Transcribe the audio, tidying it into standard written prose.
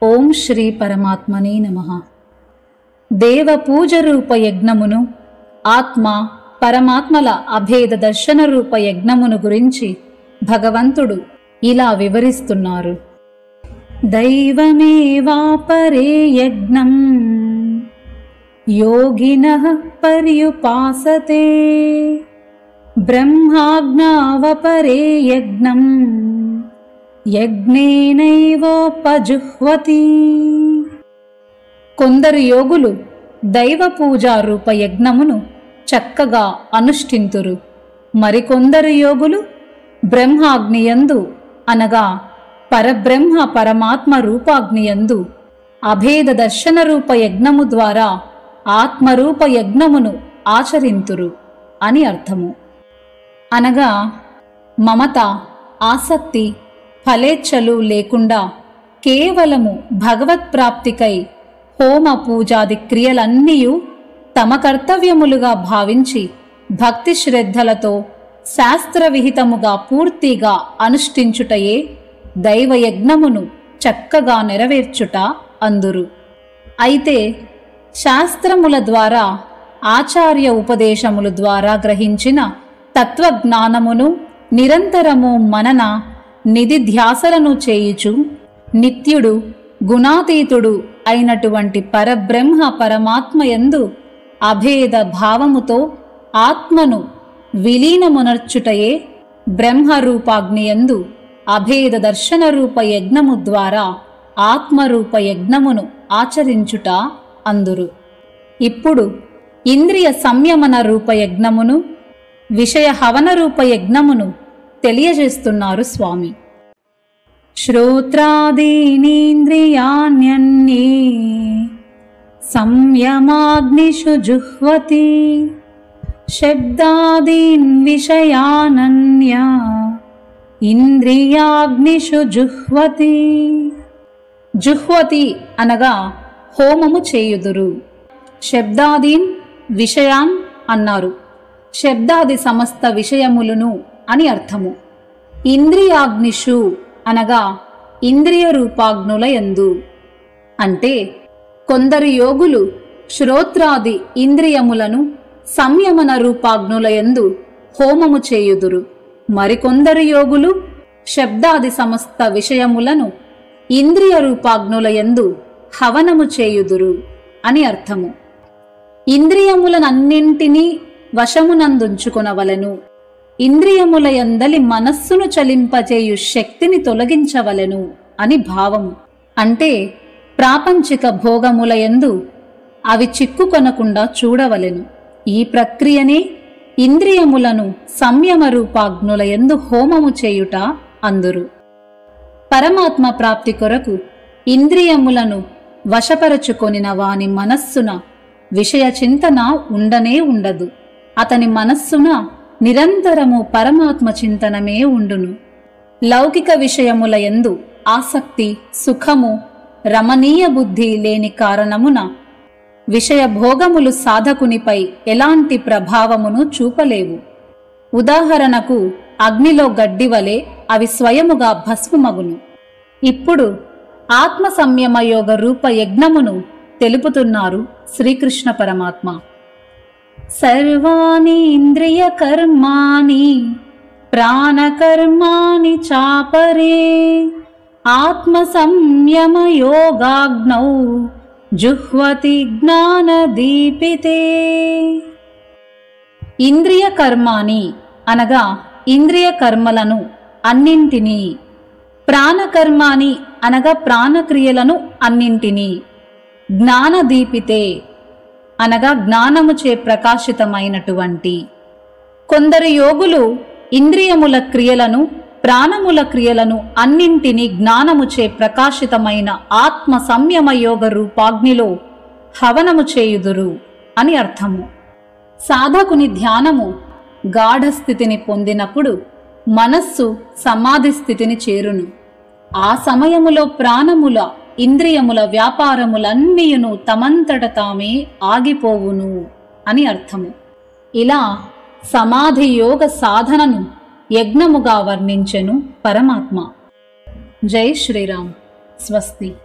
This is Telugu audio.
ఓం శ్రీ పరమాత్మనే నమః. దేవ పూజ రూప యజ్ఞమును, ఆత్మ పరమాత్మల అభేద దర్శన రూప యజ్ఞమును గురించి భగవంతుడు ఇలా వివరిస్తున్నారు. దైవమేవాపరే యజ్ఞం యోగినః పర్యుపాసతే బ్రహ్మాజ్ఞావపరే యజ్ఞం యజ్ఞేనైవోపజుహ్వతి. కొందరు యోగులు దైవ పూజా రూప యజ్ఞమును చక్కగా అనుష్ఠింతురు. మరికొందరు యోగులు బ్రహ్మాగ్నియందు అనగా పరబ్రహ్మ పరమాత్మ రూపాగ్నియందు అభేద దర్శన రూప యజ్ఞము ద్వారా ఆత్మరూప యజ్ఞమును ఆచరింతురు అని అర్థము. అనగా మమత, ఆసక్తి, ఫలేచ్ఛలు లేకుండా కేవలము భగవత్ప్రాప్తికై హోమ పూజాది క్రియలన్నీయు తమ కర్తవ్యములుగా భావించి భక్తి శ్రద్ధలతో శాస్త్రవిహితముగా పూర్తిగా అనుష్ఠించుటయే దైవయజ్ఞమును చక్కగా నెరవేర్చుట అందురు. అయితే శాస్త్రముల ద్వారా ఆచార్య ఉపదేశముల ద్వారా గ్రహించిన తత్వజ్ఞానమును నిరంతరము మనన నిధిధ్యాసలను చేయుచు నిత్యుడు గుణాతీతుడు అయినటువంటి పరబ్రహ్మ పరమాత్మయందు అభేద భావముతో ఆత్మను విలీనమునర్చుటయే బ్రహ్మరూపాగ్నియందు అభేద దర్శన రూప యజ్ఞము ద్వారా ఆత్మరూప యజ్ఞమును ఆచరించుట అందురు. ఇప్పుడు ఇంద్రియ సంయమన రూప యజ్ఞమును, విషయ హవన రూప యజ్ఞమును తెలియజేస్తున్నారు స్వామి. శ్రోత్రాదీనీంద్రియాణ్యన్యే సంయమాగ్నిషు జుహ్వతి శబ్దాదీన్ విషయానన్య ఇంద్రియాగ్నిషు జుహ్వతి. జుహ్వతి అనగా హోమము చేయుదురు. శబ్దాదీన్ విషయాన్ అన్నారు. శబ్దాది సమస్త విషయములను అని అర్థము. ఇంద్రియాగ్నిషు అనగా ఇంద్రియ రూపాగ్నుల యందు. అంటే కొందరు యోగులు శ్రోత్రాది ఇంద్రియములను సంయమన రూపాగ్నుల యందు హోమము చేయుదురు. మరికొందరు యోగులు శబ్దాది సమస్త విషయములను ఇంద్రియ రూపాగ్నుల యందు హవనము చేయుదురు అని అర్థము. ఇంద్రియములనన్నింటినీ వశమునందుంచుకొనవలెను. ఇంద్రియముల యందలి మనస్సును చలింపచేయు శక్తిని తొలగించవలెను అని భావము. అంటే ప్రాపంచిక భోగముల యందు అవి చిక్కుకొనకుండా చూడవలెను. ఈ ప్రక్రియనే ఇంద్రియములను సంయమ రూపాగ్నుల యందు హోమము చేయుట అందురు. పరమాత్మ ప్రాప్తి కొరకు ఇంద్రియములను వశపరచుకొనిన వాని మనస్సున విషయ చింతన ఉండనే ఉండదు. అతని మనస్సున నిరంతరము పరమాత్మ చింతనమే ఉండును. లౌకిక విషయముల యందు ఆసక్తి, సుఖము, రమణీయ బుద్ధి లేని కారణమున విషయ భోగములు సాధకునిపై ఎలాంటి ప్రభావమును చూపలేవు. ఉదాహరణకు అగ్నిలో గడ్డివలే అవి స్వయముగా భస్మమగును. ఇప్పుడు ఆత్మ సంయమ యోగ రూప యజ్ఞమును తెలుపుతున్నారు శ్రీకృష్ణ పరమాత్మ. సర్వాణి ఇంద్రియ కర్మాణి ప్రాణకర్మాణి చాపరే ఆత్మ సంయమ యోగాగ్నౌ జుహ్వతి జ్ఞానదీపితే. ఇంద్రియ కర్మాణి అనగా ఇంద్రియ కర్మలను అన్నింటినీ, ప్రాణకర్మాణి అనగా ప్రాణక్రియలను అన్నింటినీ, జ్ఞానదీపితే అనగా జ్ఞానముచే ప్రకాశితమైనటువంటి. కొందరు యోగులు ఇంద్రియముల క్రియలను, ప్రాణముల క్రియలను అన్నింటినీ జ్ఞానముచే ప్రకాశితమైన ఆత్మ సంయమ యోగ రూపాగ్నిలో హవనము చేయుదురు అని అర్థము. సాధకుని ధ్యానము గాఢస్థితిని పొందినప్పుడు మనస్సు సమాధి స్థితిని చేరును. ఆ సమయములో ప్రాణముల, ఇంద్రియముల వ్యాపారములన్నీయును తమంతట తామే ఆగిపోవును అని అర్థము. ఇలా సమాధి యోగ సాధనను యజ్ఞముగా వర్ణించెను పరమాత్మ. జై శ్రీరామ్. స్వస్తి.